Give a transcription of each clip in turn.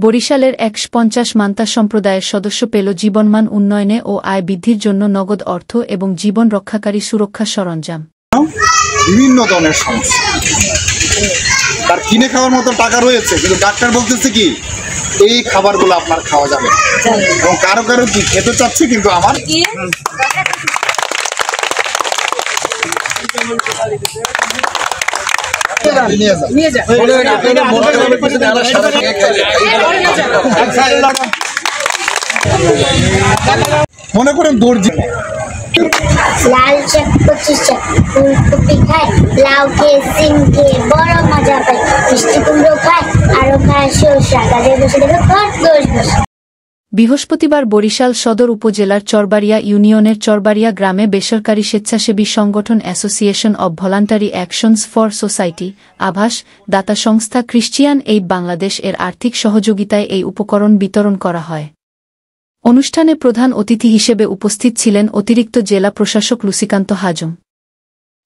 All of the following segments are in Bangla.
বরিশালের ১৫০ মান্তা সম্প্রদায়ের সদস্য পেল জীবনমান উন্নয়নে ও আয় বৃদ্ধির জন্য নগদ অর্থ এবং জীবন রক্ষাকারী সুরক্ষা সরঞ্জাম। বিভিন্ন ধরনের সমস্যা, তার কিনে খাওয়ার মতো টাকা রয়েছে, কিন্তু ডাক্তার বলতেছে কি এই খাবারগুলো আপনার খাওয়া যাবে, এবং কারো কারো কি খেতে চাচ্ছে কিন্তু আমার মনে করেন দর্জি লাল শাক 25 টাকা, ফুলকপি খায়, লাউ খেয়ে, সিম খেয়ে বড় মজা পায়, মিষ্টি কুমড়ো খায়, আরো খায় সরষা, তাদের বসে দেবে কত দোষ বসে। বৃহস্পতিবার বরিশাল সদর উপজেলার চরবাড়িয়া ইউনিয়নের চরবাড়িয়া গ্রামে বেসরকারি স্বেচ্ছাসেবী সংগঠন association of voluntary actions for society আভাস দাতা সংস্থা ক্রিশ্চিয়ান এইড বাংলাদেশ এর আর্থিক সহযোগিতায় এই উপকরণ বিতরণ করা হয়। অনুষ্ঠানে প্রধান অতিথি হিসেবে উপস্থিত ছিলেন অতিরিক্ত জেলা প্রশাসক লুসিকান্ত হাজম।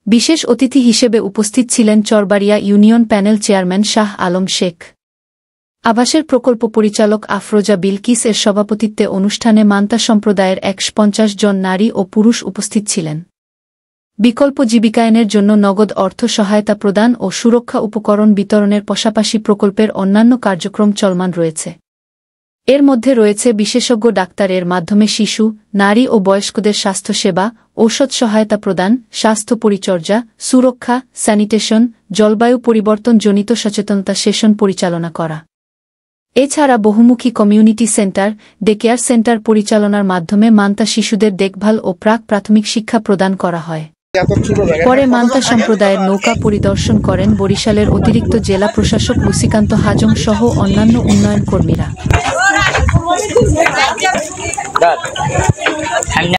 বিশেষ অতিথি হিসেবে উপস্থিত ছিলেন Charbaria union panel chairman Shah Alam Sheikh. আবাসের প্রকল্প পরিচালক আফরোজা বিলকিস এর সভাপতিত্বে অনুষ্ঠানে মান্তা সম্প্রদায়ের ১৫০ জন নারী ও পুরুষ উপস্থিত ছিলেন। বিকল্প জীবিকায়নের জন্য নগদ অর্থ সহায়তা প্রদান ও সুরক্ষা উপকরণ বিতরণের পাশাপাশি প্রকল্পের অন্যান্য কার্যক্রম চলমান রয়েছে। এর মধ্যে রয়েছে বিশেষজ্ঞ ডাক্তারের মাধ্যমে শিশু, নারী ও বয়স্কদের স্বাস্থ্যসেবা, ঔষধ সহায়তা প্রদান, স্বাস্থ্য পরিচর্যা, সুরক্ষা, স্যানিটেশন, জলবায়ু পরিবর্তনজনিত সচেতনতা সেশন পরিচালনা করা। এছাড়া বহুমুখী community centre, day care centre পরিচালনার মাধ্যমে মান্তা শিশুদের দেখভাল ও প্রাথমিক শিক্ষা প্রদান করা হয়। পরে মান্তা সম্প্রদায়ের নৌকা পরিদর্শন করেন বরিশালের অতিরিক্ত জেলা প্রশাসক লুসিকান্ত হাজম সহ অন্যান্য উন্নয়ন কর্মীরা।